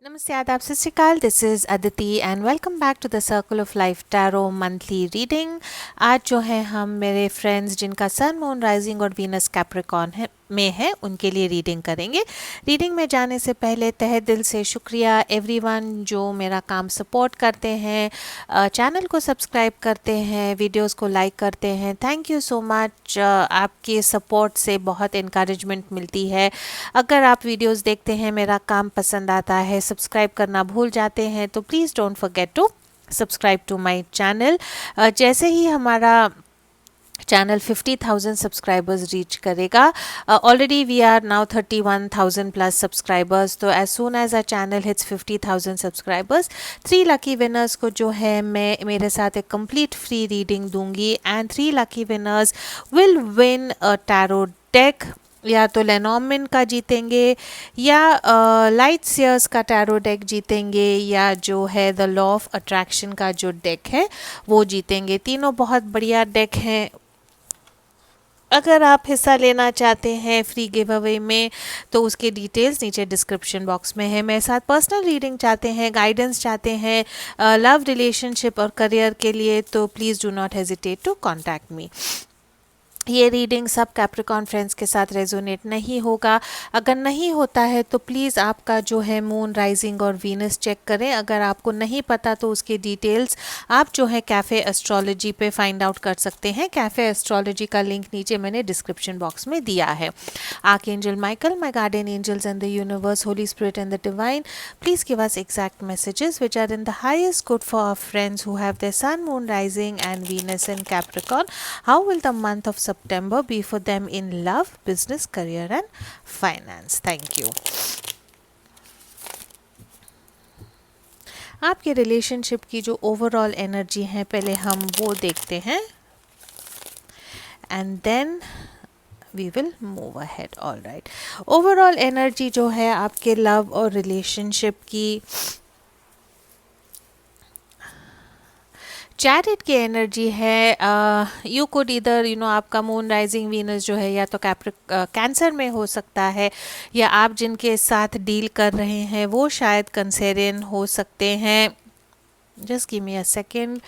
नमस्ते आदाब Sat Sri Akal this is Aditi and welcome back to the circle of life tarot monthly reading. आज जो है हम मेरे फ्रेंड्स जिनका सन मून राइजिंग और वीनस कैप्रिकॉर्न में है उनके लिए रीडिंग करेंगे। रीडिंग में जाने से पहले तहे दिल से शुक्रिया एवरीवन जो मेरा काम सपोर्ट करते हैं, चैनल को सब्सक्राइब करते हैं, वीडियोस को लाइक करते हैं। Thank you so much. आपके सपोर्ट से बहुत इनकरेजमेंट मिलती है। अगर आप वीडियोस देखते हैं, मेरा काम पसंद आता है, सब्सक्राइब करना भूल जाते हैं तो please don't forget to subscribe to my channel. जैसे ही हमारा चैनल 50,000 सब्सक्राइबर्स रीच करेगा, already we are now 31,000 plus subscribers, तो as soon as a channel hits 50,000 subscribers 3 lucky winners को जो है मैं मेरे साथ एक कंप्लीट फ्री रीडिंग दूंगी and 3 lucky winners will win a tarot deck. या तो लेनॉर्मन का जीतेंगे या लाइट सियर्स का टैरो डेक जीतेंगे या जो है द लॉ ऑफ अट्रैक्शन का जो डेक है वो जीतेंगे। तीनों बहुत बढ़िया डेक हैं। अगर आप हिस्सा लेना चाहते हैं फ्री गिव अवे में तो उसके डिटेल्स नीचे डिस्क्रिप्शन बॉक्स में है। मेरे साथ पर्सनल रीडिंग चाहते हैं, गाइडेंस चाहते हैं लव रिलेशनशिप और करियर के लिए तो please do not hesitate to contact me. ये रीडिंग सब कैप्रिकॉर्न फ्रेंड्स के साथ रेजोनेट नहीं होगा। अगर नहीं होता है तो प्लीज़ आपका जो है मून राइजिंग और वीनस चेक करें। अगर आपको नहीं पता तो उसके डिटेल्स आप जो है कैफ़े एस्ट्रोलॉजी पे फाइंड आउट कर सकते हैं। कैफ़े एस्ट्रोलॉजी का लिंक नीचे मैंने डिस्क्रिप्शन बॉक्स में दिया है। Archangel Michael, my guardian angels and the universe, holy spirit and the divine, please give us exact messages which are in the highest good for our friends who have their sun, moon rising and Venus in Capricorn. How will the month of September be for them in love, business, career and finance? Thank you. आपके relationship की जो overall energy है पहले हम वो देखते हैं and then we will move ahead. All right, overall energy जो है आपके लव और रिलेशनशिप की, चैरिट की एनर्जी है। यू कुड इधर आपका मून राइजिंग वीनस जो है या तो कैंसर में हो सकता है या आप जिनके साथ डील कर रहे हैं वो शायद कैंसरियन हो सकते हैं। Just give me a second.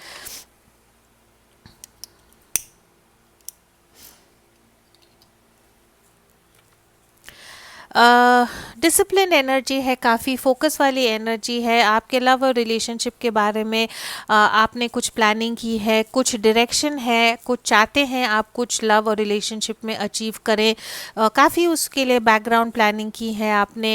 Discipline energy है, काफ़ी फोकस वाली एनर्जी है। आपके लव और रिलेशनशिप के बारे में आपने कुछ प्लानिंग की है, कुछ डायरेक्शन है, कुछ चाहते हैं आप कुछ लव और रिलेशनशिप में अचीव करें। काफ़ी उसके लिए बैकग्राउंड प्लानिंग की है आपने,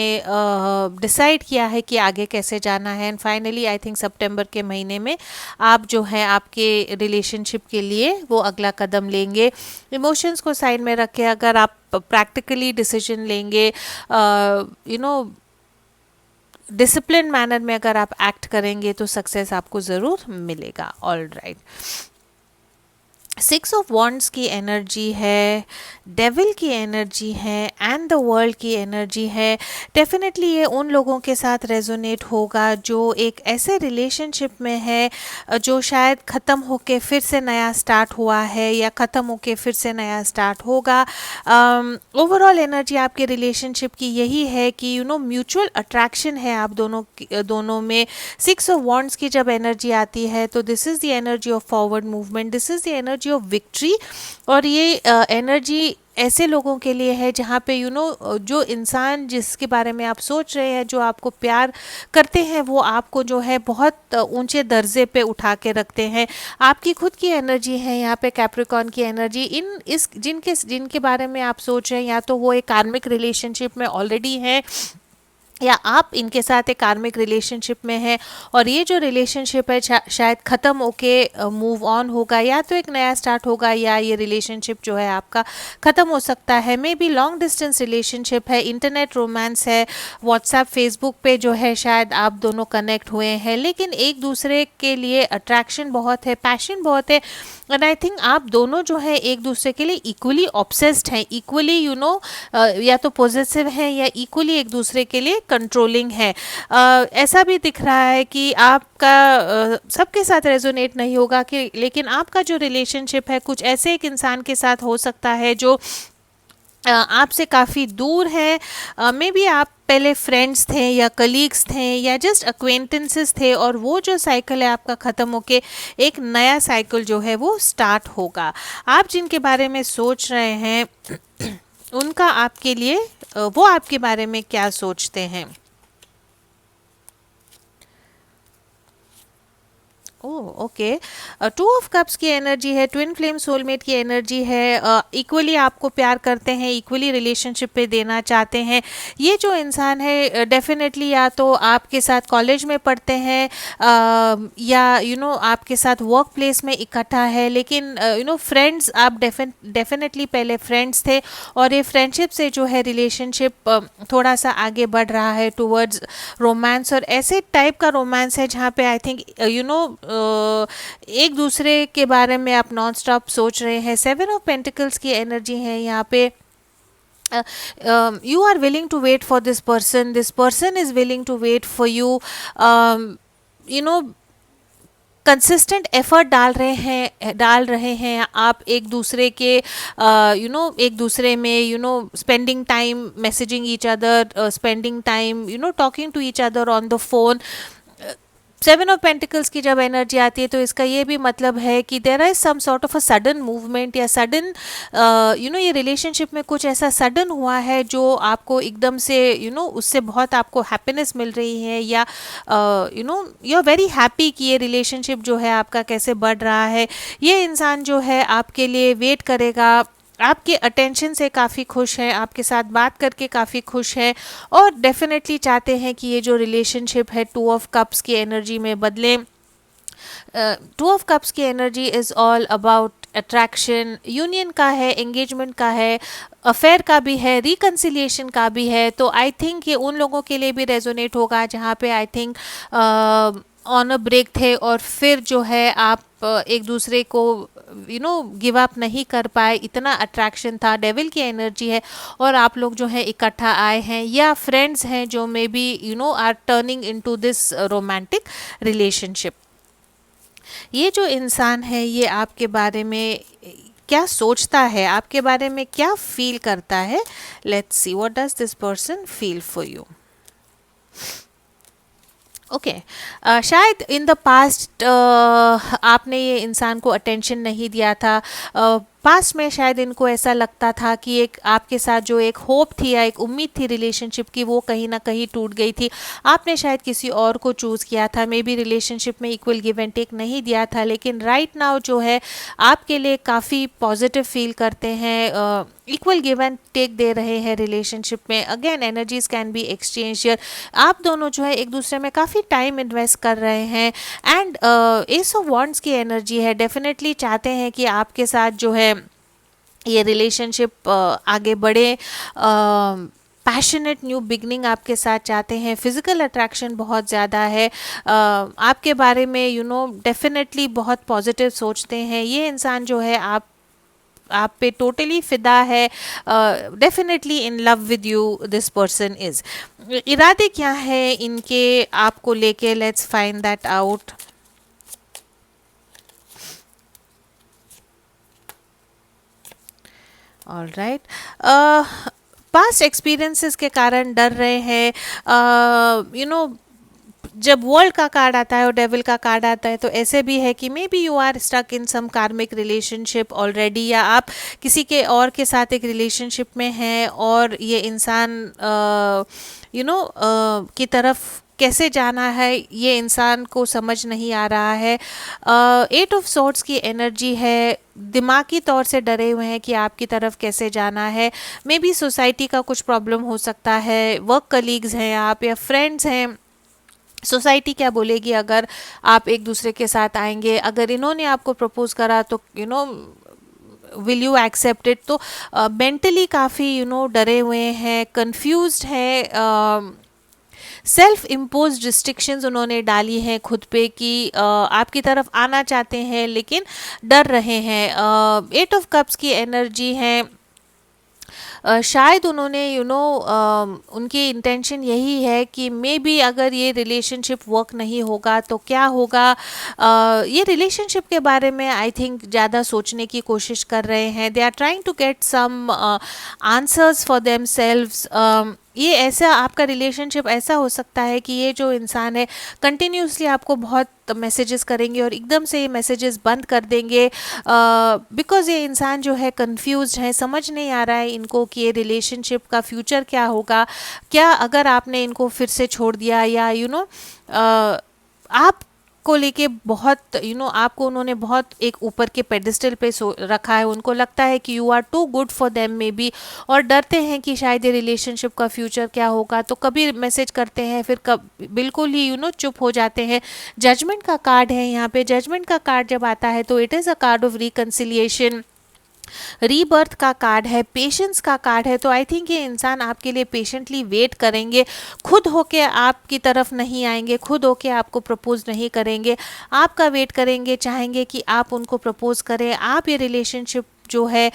डिसाइड किया है कि आगे कैसे जाना है एंड फाइनली आई थिंक सितंबर के महीने में आप जो है आपके रिलेशनशिप के लिए वो अगला कदम लेंगे। इमोशंस को साइड में रख के अगर आप प्रैक्टिकली डिसीजन लेंगे, डिसिप्लिन मैनर में अगर आप एक्ट करेंगे तो सक्सेस आपको ज़रूर मिलेगा। ऑल राइट, 6 ऑफ वॉन्ड्स की एनर्जी है, डेविल की एनर्जी है एंड द वर्ल्ड की एनर्जी है। डेफिनेटली ये उन लोगों के साथ रेजोनेट होगा जो एक ऐसे रिलेशनशिप में है जो शायद ख़त्म होके फिर से नया स्टार्ट हुआ है या ख़त्म होके फिर से नया स्टार्ट होगा। ओवरऑल एनर्जी आपके रिलेशनशिप की यही है कि म्यूचुअल अट्रैक्शन है आप दोनों में। 6 ऑफ वॉन्ड्स की जब एनर्जी आती है तो this is the energy of forward movement, this is the energy of victory. और ये एनर्जी ऐसे लोगों के लिए है जहाँ पे जो इंसान जिसके बारे में आप सोच रहे हैं, जो आपको प्यार करते हैं, वो आपको जो है बहुत ऊंचे दर्जे पे उठा के रखते हैं। आपकी खुद की एनर्जी है यहाँ पे कैप्रिकॉर्न की एनर्जी। जिनके बारे में आप सोच रहे हैं या तो वो एक कार्मिक रिलेशनशिप में ऑलरेडी हैं या आप इनके साथ एक कार्मिक रिलेशनशिप में है और ये जो रिलेशनशिप है शायद ख़त्म होके मूव ऑन होगा या तो एक नया स्टार्ट होगा या ये रिलेशनशिप जो है आपका ख़त्म हो सकता है। May be long distance relationship है, इंटरनेट रोमांस है, व्हाट्सएप फेसबुक पे जो है शायद आप दोनों कनेक्ट हुए हैं लेकिन एक दूसरे के लिए अट्रैक्शन बहुत है, पैशन बहुत है एंड आई थिंक आप दोनों जो है एक दूसरे के लिए इक्वली ऑब्सेस्ड हैं, इक्वली या तो पॉजिटिव हैं या इक्वली एक दूसरे के लिए कंट्रोलिंग है। ऐसा भी दिख रहा है कि आपका सबके साथ रेजोनेट नहीं होगा कि लेकिन आपका जो रिलेशनशिप है कुछ ऐसे एक इंसान के साथ हो सकता है जो आपसे काफ़ी दूर है। मे बी आप पहले फ्रेंड्स थे या कलीग्स थे या जस्ट अक्वेंटेंसेस थे, और वो जो साइकिल है आपका ख़त्म होके एक नया साइकिल जो है वो स्टार्ट होगा। आप जिनके बारे में सोच रहे हैं उनका आपके लिए वो आपके बारे में क्या सोचते हैं? Oh okay. Two of cups की एनर्जी है, ट्विन फ्लेम सोलमेट की एनर्जी है। इक्वली आपको प्यार करते हैं, इक्वली रिलेशनशिप पे देना चाहते हैं। ये जो इंसान है डेफिनेटली या तो आपके साथ कॉलेज में पढ़ते हैं, या आपके साथ वर्क प्लेस में इकट्ठा है, लेकिन फ्रेंड्स आप डेफिनेटली पहले फ्रेंड्स थे, और ये फ्रेंडशिप से जो है रिलेशनशिप थोड़ा सा आगे बढ़ रहा है टुवर्ड्स रोमांस, और ऐसे टाइप का रोमांस है जहाँ पे आई थिंक एक दूसरे के बारे में आप नॉन स्टॉप सोच रहे हैं। सेवन ऑफ पेंटिकल्स की एनर्जी है यहाँ पे। You are willing to wait for this person is willing to wait for you. You know, consistent effort डाल रहे हैं आप एक दूसरे के, एक दूसरे में spending time messaging each other, spending time talking to each other on the phone. Seven of pentacles की जब एनर्जी आती है तो इसका ये भी मतलब है कि there is some sort of a sudden movement, या सडन ये रिलेशनशिप में कुछ ऐसा सडन हुआ है जो आपको एकदम से उससे बहुत आपको हैप्पीनेस मिल रही है, या यू आर वेरी हैप्पी कि ये रिलेशनशिप जो है आपका कैसे बढ़ रहा है। ये इंसान जो है आपके लिए वेट करेगा, आपके अटेंशन से काफ़ी खुश है, आपके साथ बात करके काफ़ी खुश है, और डेफिनेटली चाहते हैं कि ये जो रिलेशनशिप है टू ऑफ कप्स की एनर्जी में बदले। टू ऑफ कप्स की energy is all about attraction, union का है, एंगेजमेंट का है, अफेयर का भी है, रिकन्सिलिएशन का भी है। तो आई थिंक ये उन लोगों के लिए भी रेजोनेट होगा जहाँ पे I think on a break थे, और फिर जो है आप एक दूसरे को गिव अप नहीं कर पाए, इतना अट्रैक्शन था। डेविल की एनर्जी है, और आप लोग जो है इकट्ठा आए हैं, या फ्रेंड्स हैं जो maybe are turning into this romantic relationship. ये जो इंसान है ये आपके बारे में क्या सोचता है, आपके बारे में क्या फील करता है? Let's see what does this person feel for you. Okay, शायद इन द पास्ट आपने ये इंसान को अटेंशन नहीं दिया था। पास्ट में शायद इनको ऐसा लगता था कि एक आपके साथ जो एक होप थी या एक उम्मीद थी रिलेशनशिप की, वो कहीं ना कहीं टूट गई थी। आपने शायद किसी और को चूज़ किया था, मे बी रिलेशनशिप में इक्वल गिव एंड टेक नहीं दिया था, लेकिन राइट नाउ जो है आपके लिए काफ़ी पॉजिटिव फील करते हैं, इक्वल गिव एंड टेक दे रहे हैं रिलेशनशिप में। Again energies can be exchange. आप दोनों जो है एक दूसरे में काफ़ी टाइम इन्वेस्ट कर रहे हैं, एंड एस ऑफ वॉन्ड्स की एनर्जी है। डेफिनेटली चाहते हैं कि आपके साथ जो है ये रिलेशनशिप आगे बढ़े। पैशनेट न्यू बिगनिंग आपके साथ चाहते हैं। फिजिकल अट्रैक्शन बहुत ज़्यादा है, आपके बारे में डेफिनेटली बहुत पॉजिटिव सोचते हैं। ये इंसान जो है आप पे टोटली फिदा है, definitely in love with you this person is. इरादे क्या है इनके आपको लेके? Let's find that out. All right, past experiences के कारण डर रहे हैं। जब वर्ल्ड का कार्ड आता है और डेविल का कार्ड आता है तो ऐसे भी है कि may be you are stuck in some karmic relationship already, या आप किसी के और के साथ एक रिलेशनशिप में हैं, और ये इंसान की तरफ कैसे जाना है ये इंसान को समझ नहीं आ रहा है। एट ऑफ सॉर्ड्स की एनर्जी है, दिमागी तौर से डरे हुए हैं कि आपकी तरफ कैसे जाना है। मे बी सोसाइटी का कुछ प्रॉब्लम हो सकता है, वर्क कलीग्स हैं आप या फ्रेंड्स हैं। सोसाइटी क्या बोलेगी अगर आप एक दूसरे के साथ आएंगे? अगर इन्होंने आपको प्रपोज करा तो विल यू एक्सेप्ट इट? तो मेंटली काफ़ी डरे हुए हैं, कंफ्यूज्ड है। सेल्फ इम्पोज रिस्ट्रिक्शंस उन्होंने डाली हैं खुद पे कि आपकी तरफ आना चाहते हैं लेकिन डर रहे हैं। एट ऑफ कप्स की एनर्जी है, शायद उन्होंने उनकी इंटेंशन यही है कि मे बी अगर ये रिलेशनशिप वर्क नहीं होगा तो क्या होगा। ये रिलेशनशिप के बारे में आई थिंक ज़्यादा सोचने की कोशिश कर रहे हैं। They are trying to get some answers for themselves. ये ऐसा आपका रिलेशनशिप ऐसा हो सकता है कि ये जो इंसान है कंटिन्यूसली आपको बहुत मैसेजेस करेंगे और एकदम से ये मैसेजेस बंद कर देंगे, बिकॉज ये इंसान जो है कंफ्यूज्ड है, समझ नहीं आ रहा है इनको कि ये रिलेशनशिप का फ्यूचर क्या होगा। क्या अगर आपने इनको फिर से छोड़ दिया या आप को लेके बहुत आपको उन्होंने बहुत एक ऊपर के पेडिस्टल पे रखा है, उनको लगता है कि you are too good for them maybe, और डरते हैं कि शायद ये रिलेशनशिप का फ्यूचर क्या होगा, तो कभी मैसेज करते हैं फिर कब बिल्कुल ही चुप हो जाते हैं। जजमेंट का कार्ड है यहाँ पे। जजमेंट का कार्ड जब आता है तो it is a card of reconciliation, rebirth का कार्ड है, पेशेंस का कार्ड है। तो आई थिंक ये इंसान आपके लिए पेशेंटली वेट करेंगे, खुद होके आपकी तरफ नहीं आएंगे, खुद होके आपको प्रपोज नहीं करेंगे, आपका वेट करेंगे, चाहेंगे कि आप उनको प्रपोज करें। आप ये रिलेशनशिप जो है,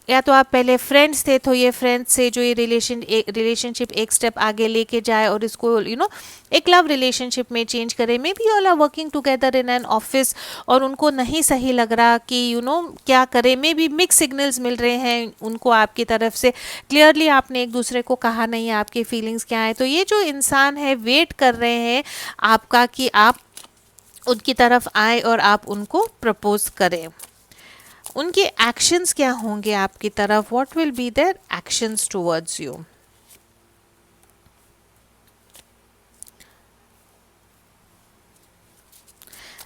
या तो आप पहले फ्रेंड्स थे तो ये फ्रेंड्स से जो ये रिलेशनशिप एक स्टेप आगे लेके जाए और इसको एक लव रिलेशनशिप में चेंज करे। Maybe all are working together in an office और उनको नहीं सही लग रहा कि क्या करे। मे बी मिक्स सिग्नल्स मिल रहे हैं उनको आपकी तरफ से, क्लियरली आपने एक दूसरे को कहा नहीं है आपकी फीलिंग्स क्या है। तो ये जो इंसान है वेट कर रहे हैं आपका कि आप उनकी तरफ आए और आप उनको प्रपोज करें। उनके एक्शंस क्या होंगे आपकी तरफ, what will be their actions towards you.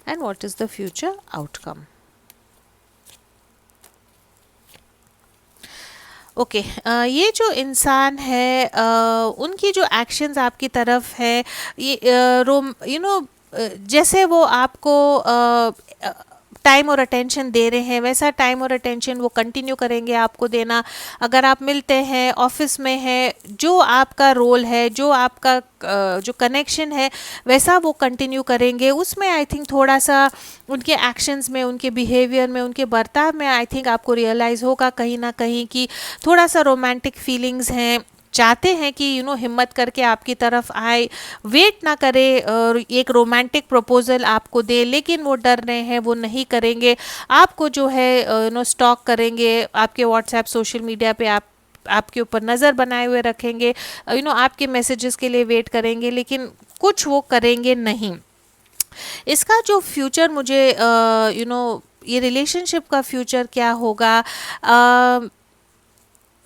And what is the future outcome. Okay, ये जो इंसान है उनकी जो एक्शंस आपकी तरफ है, ये रोम जैसे वो आपको टाइम और अटेंशन दे रहे हैं वैसा टाइम और अटेंशन वो कंटिन्यू करेंगे आपको देना। अगर आप मिलते हैं, ऑफिस में है, जो आपका रोल है, जो आपका जो कनेक्शन है वैसा वो कंटिन्यू करेंगे। उसमें आई थिंक थोड़ा सा उनके एक्शंस में, उनके बिहेवियर में, उनके बर्ताव में आई थिंक आपको रियलाइज़ होगा कहीं ना कहीं कि थोड़ा सा रोमांटिक फीलिंग्स हैं, चाहते हैं कि हिम्मत करके आपकी तरफ आए, वेट ना करे और एक रोमांटिक प्रपोजल आपको दे, लेकिन वो डर रहे हैं, वो नहीं करेंगे। आपको जो है स्टॉक करेंगे, आपके व्हाट्सएप सोशल मीडिया पे आपके ऊपर नज़र बनाए हुए रखेंगे, आपके मैसेजेस के लिए वेट करेंगे, लेकिन कुछ वो करेंगे नहीं। इसका जो फ्यूचर मुझे ये रिलेशनशिप का फ्यूचर क्या होगा,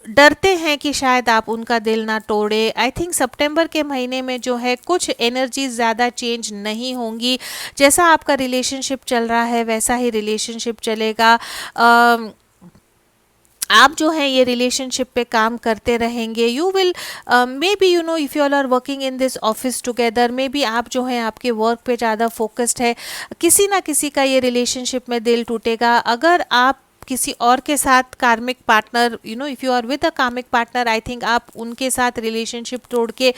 डरते हैं कि शायद आप उनका दिल ना तोड़े। आई थिंक सितंबर के महीने में जो है कुछ एनर्जी ज़्यादा चेंज नहीं होंगी। जैसा आपका रिलेशनशिप चल रहा है वैसा ही रिलेशनशिप चलेगा। आप जो है ये रिलेशनशिप पे काम करते रहेंगे। You will maybe if you all are working in this office together, maybe आप जो है आपके वर्क पे ज़्यादा फोकस्ड है, किसी ना किसी का ये रिलेशनशिप में दिल टूटेगा। अगर आप किसी और के साथ karmic partner, if you are with a karmic partner, I think आप उनके साथ रिलेशनशिप तोड़ के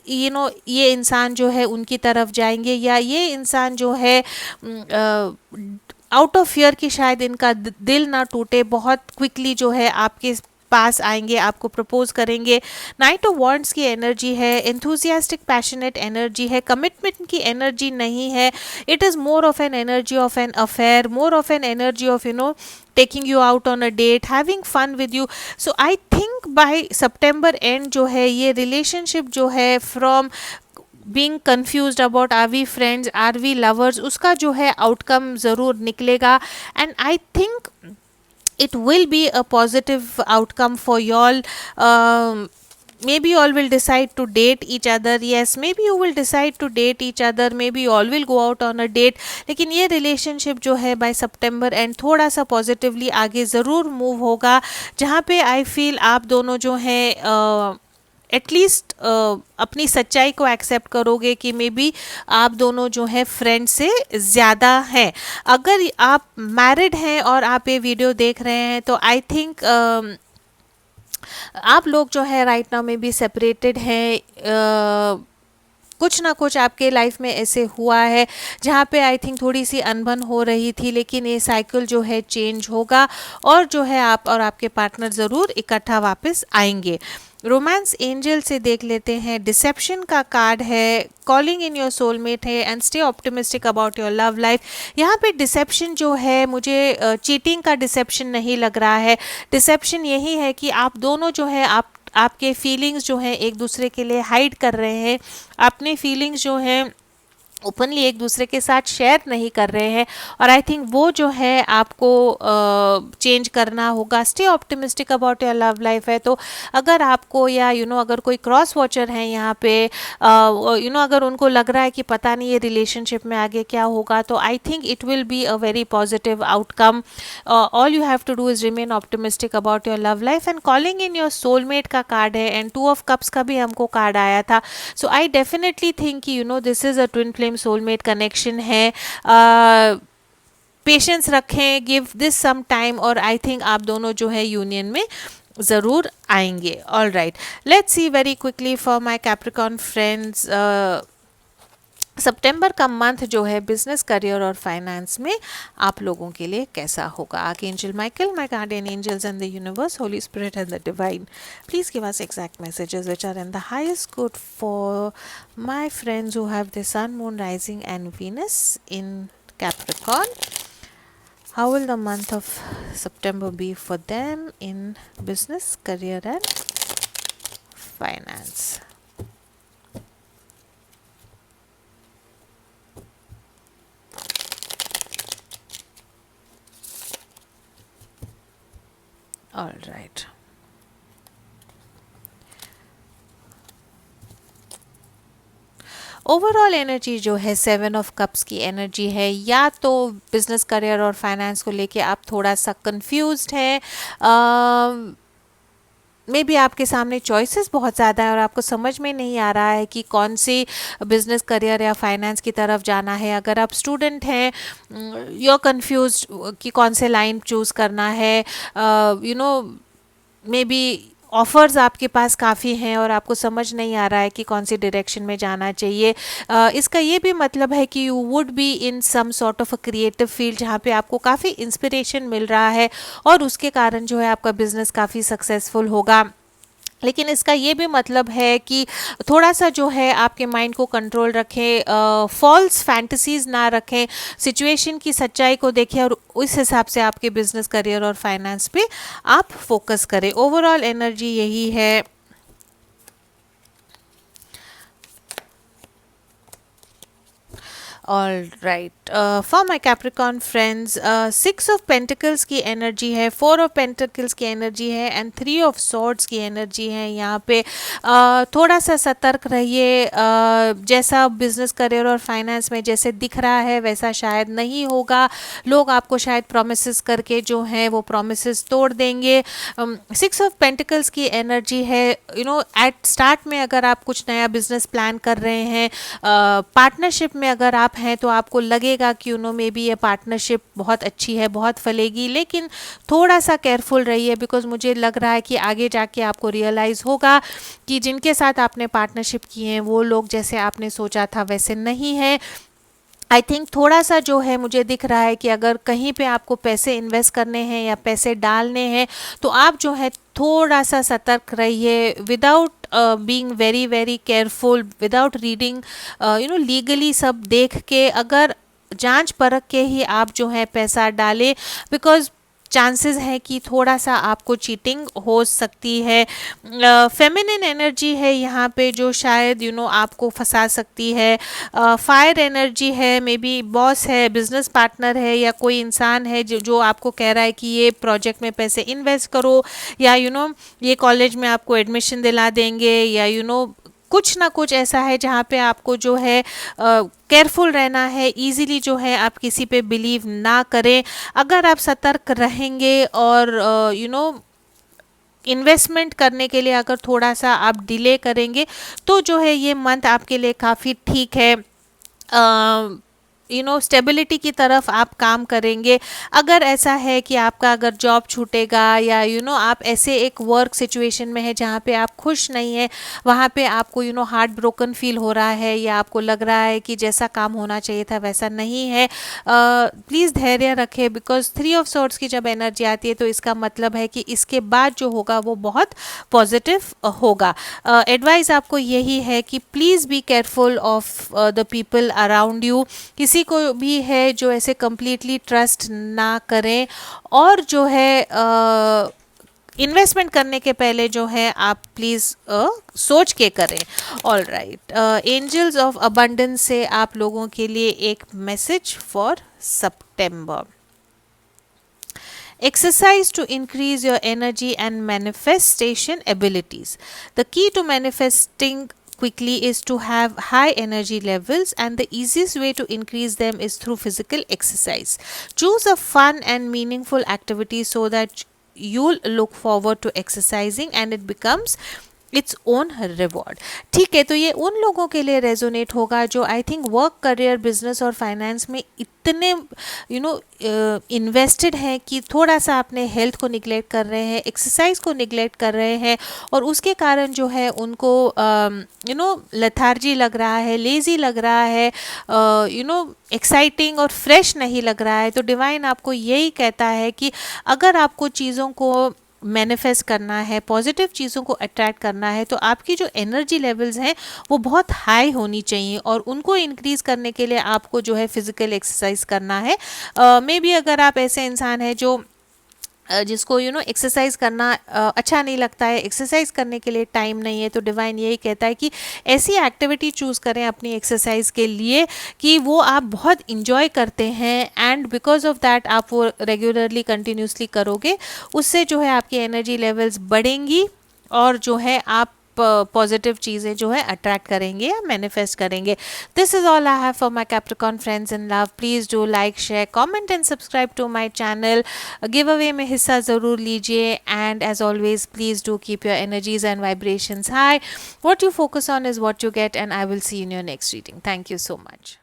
ये इंसान जो है उनकी तरफ जाएंगे, या ये इंसान जो है आउट ऑफ फियर कि शायद इनका दिल ना टूटे, बहुत क्विकली जो है आपके पास आएंगे, आपको प्रपोज करेंगे। नाइट ऑफ वॉन्ड्स की एनर्जी है, एंथुजियास्टिक पैशनेट एनर्जी है, कमिटमेंट की एनर्जी नहीं है। It is more of an energy of an affair, more of an energy of taking you out on a date, having fun with you. So I think by September end जो है ये relationship जो है from being confused about are we friends, are we lovers, उसका जो है outcome ज़रूर निकलेगा। And I think it will be a positive outcome for y'all. Maybe all will decide to date each other. Yes, maybe you will decide to date each other, maybe all will go out on a date. लेकिन ये relationship जो है bye September and थोड़ा सा positively आगे ज़रूर move होगा, जहाँ पे आई फील आप दोनों जो हैं एटलीस्ट अपनी सच्चाई को एक्सेप्ट करोगे कि मे बी आप दोनों जो है फ्रेंड से ज़्यादा हैं। अगर आप मैरिड हैं और आप ये वीडियो देख रहे हैं तो आई थिंक आप लोग जो है राइट नाउ में भी सेपरेटेड हैं, कुछ ना कुछ आपके लाइफ में ऐसे हुआ है जहाँ पे आई थिंक थोड़ी सी अनबन हो रही थी, लेकिन ये साइकिल जो है चेंज होगा और जो है आप और आपके पार्टनर ज़रूर इकट्ठा वापस आएंगे। रोमांस एंजल से देख लेते हैं, डिसेप्शन का कार्ड है, कॉलिंग इन योर सोलमेट है and stay optimistic about your love life. यहाँ पे डिसेप्शन जो है, मुझे चीटिंग का डिसेप्शन नहीं लग रहा है। डिसेप्शन यही है कि आप दोनों जो है आपके फीलिंग्स जो हैं एक दूसरे के लिए हाइड कर रहे हैं, अपने फीलिंग्स जो हैं ओपनली एक दूसरे के साथ शेयर नहीं कर रहे हैं, और आई थिंक वो जो है आपको चेंज करना होगा। Stay optimistic about your love life है, तो अगर आपको या अगर कोई क्रॉस वॉचर हैं यहाँ पे, अगर उनको लग रहा है कि पता नहीं ये रिलेशनशिप में आगे क्या होगा, तो I think it will be a very positive outcome. All you have to do is remain optimistic about your love life. And calling in your soulmate का कार्ड है एंड 2 ऑफ कप्स का भी हमको कार्ड आया था। So I definitely think कि this is a twin flame soulmate connection है। Patience रखें, गिव दिस सम टाइम, और आई थिंक आप दोनों जो है यूनियन में ज़रूर आएंगे। All right, let's see very quickly for my Capricorn friends, सितंबर का मंथ जो है बिजनेस, करियर और फाइनेंस में आप लोगों के लिए कैसा होगा। Archangel Michael, my guardian angels and the universe, holy spirit and the divine, please give us exact messages which are in the highest good for my friends who have the sun, moon, rising and Venus in Capricorn. How will the month of September be for them in business, career and finance? All right. Overall energy जो है 7 of cups की energy है, या तो business, career और finance को लेके आप थोड़ा सा कंफ्यूज्ड हैं, मे बी आपके सामने चॉइसेस बहुत ज़्यादा है और आपको समझ में नहीं आ रहा है कि कौन सी बिजनेस, करियर या फाइनेंस की तरफ जाना है। अगर आप स्टूडेंट हैं, यू आर कंफ्यूज कि कौन से लाइन चूज़ करना है, मे बी ऑफ़र्स आपके पास काफ़ी हैं और आपको समझ नहीं आ रहा है कि कौन सी डायरेक्शन में जाना चाहिए। इसका ये भी मतलब है कि you would be in some sort of a creative field जहाँ पे आपको काफ़ी इंस्पिरेशन मिल रहा है और उसके कारण जो है आपका बिजनेस काफ़ी सक्सेसफुल होगा। लेकिन इसका ये भी मतलब है कि थोड़ा सा जो है आपके माइंड को कंट्रोल रखें, फॉल्स फैंटेसीज ना रखें, सिचुएशन की सच्चाई को देखें और उस हिसाब से आपके बिजनेस, करियर और फाइनेंस पे आप फोकस करें। ओवरऑल एनर्जी यही है। All right, for my Capricorn friends, 6 of pentacles की एनर्जी है, 4 ऑफ पेंटिकल्स की एनर्जी है एंड 3 ऑफ सॉर्ड्स की एनर्जी है। यहाँ पे थोड़ा सा सतर्क रहिए, जैसा बिजनेस, करियर और फाइनेंस में जैसे दिख रहा है वैसा शायद नहीं होगा। लोग आपको शायद प्रोमिसेस करके जो है वो प्रोमिसेस तोड़ देंगे। 6 ऑफ पेंटिकल्स की एनर्जी है, एट स्टार्ट में अगर आप कुछ नया बिजनेस प्लान कर रहे हैं, पार्टनरशिप में अगर आप हैं तो आपको लगेगा कि मे बी ये पार्टनरशिप बहुत अच्छी है, बहुत फलेगी, लेकिन थोड़ा सा केयरफुल रहिए बिकॉज मुझे लग रहा है कि आगे जाके आपको रियलाइज़ होगा कि जिनके साथ आपने पार्टनरशिप की है वो लोग जैसे आपने सोचा था वैसे नहीं है। आई थिंक थोड़ा सा जो है मुझे दिख रहा है कि अगर कहीं पे आपको पैसे इन्वेस्ट करने हैं या पैसे डालने हैं तो आप जो है थोड़ा सा सतर्क रहिए, without being very very careful, without reading legally सब देख के, अगर जांच परख के ही आप जो है पैसा डालें, बिकॉज चांसेस है कि थोड़ा सा आपको चीटिंग हो सकती है। फेमिनिन एनर्जी है यहाँ पे जो शायद आपको फंसा सकती है। फायर एनर्जी है, मे बी बॉस है, बिजनेस पार्टनर है या कोई इंसान है जो आपको कह रहा है कि ये प्रोजेक्ट में पैसे इन्वेस्ट करो, या ये कॉलेज में आपको एडमिशन दिला देंगे, या कुछ ना कुछ ऐसा है जहाँ पे आपको जो है केयरफुल रहना है, इजीली जो है आप किसी पे बिलीव ना करें। अगर आप सतर्क रहेंगे और इन्वेस्टमेंट करने के लिए अगर थोड़ा सा आप डिले करेंगे तो जो है ये मंथ आपके लिए काफ़ी ठीक है। स्टेबिलिटी की तरफ आप काम करेंगे। अगर ऐसा है कि आपका अगर जॉब छूटेगा या आप ऐसे एक वर्क सिचुएशन में है जहाँ पे आप खुश नहीं है, वहाँ पे आपको हार्ट ब्रोकन फील हो रहा है या आपको लग रहा है कि जैसा काम होना चाहिए था वैसा नहीं है, प्लीज़ धैर्य रखें, बिकॉज 3 ऑफ सॉर्ड्स की जब एनर्जी आती है तो इसका मतलब है कि इसके बाद जो होगा वो बहुत पॉजिटिव होगा। एडवाइस आपको यही है कि please be careful of the people around you. किसी को भी है जो ऐसे कंप्लीटली ट्रस्ट ना करें, और जो है इन्वेस्टमेंट करने के पहले जो है आप प्लीज़ सोच के करें। All right, angels of abundance से आप लोगों के लिए एक मैसेज फॉर सितंबर। Exercise to increase your energy and manifestation abilities. The key to manifesting quickly is to have high energy levels, and the easiest way to increase them is through physical exercise. Choose a fun and meaningful activity so that you'll look forward to exercising and it becomes its own reward. ठीक है, तो ये उन लोगों के लिए resonate होगा जो I think work, career, business और फाइनेंस में इतने इन्वेस्टेड हैं कि थोड़ा सा अपने हेल्थ को निगलेक्ट कर रहे हैं, एक्सरसाइज को निगलेक्ट कर रहे हैं, और उसके कारण जो है उनको लेथार्जी लग रहा है, लेजी लग रहा है, एक्साइटिंग और फ्रेश नहीं लग रहा है। तो डिवाइन आपको यही कहता है कि अगर आपको चीज़ों को मैनिफेस्ट करना है, पॉजिटिव चीज़ों को अट्रैक्ट करना है, तो आपकी जो एनर्जी लेवल्स हैं वो बहुत हाई होनी चाहिए, और उनको इंक्रीज़ करने के लिए आपको जो है फिज़िकल एक्सरसाइज करना है। मे बी अगर आप ऐसे इंसान हैं जो जिसको एक्सरसाइज करना अच्छा नहीं लगता है, एक्सरसाइज करने के लिए टाइम नहीं है, तो डिवाइन यही कहता है कि ऐसी एक्टिविटी चूज़ करें अपनी एक्सरसाइज के लिए कि वो आप बहुत इंजॉय करते हैं, एंड बिकॉज ऑफ दैट आप वो रेगुलरली कंटिन्यूसली करोगे, उससे जो है आपकी एनर्जी लेवल्स बढ़ेंगी, और जो है आप पॉजिटिव चीज़ें जो है अट्रैक्ट करेंगे या मैनिफेस्ट करेंगे। This is all I have for my Capricorn friends in love. Please do like, share, comment and subscribe to my channel. Give away में हिस्सा ज़रूर लीजिए, and as always please do keep your energies and vibrations high. What you focus on is what you get, and I will see in your next reading. Thank you so much.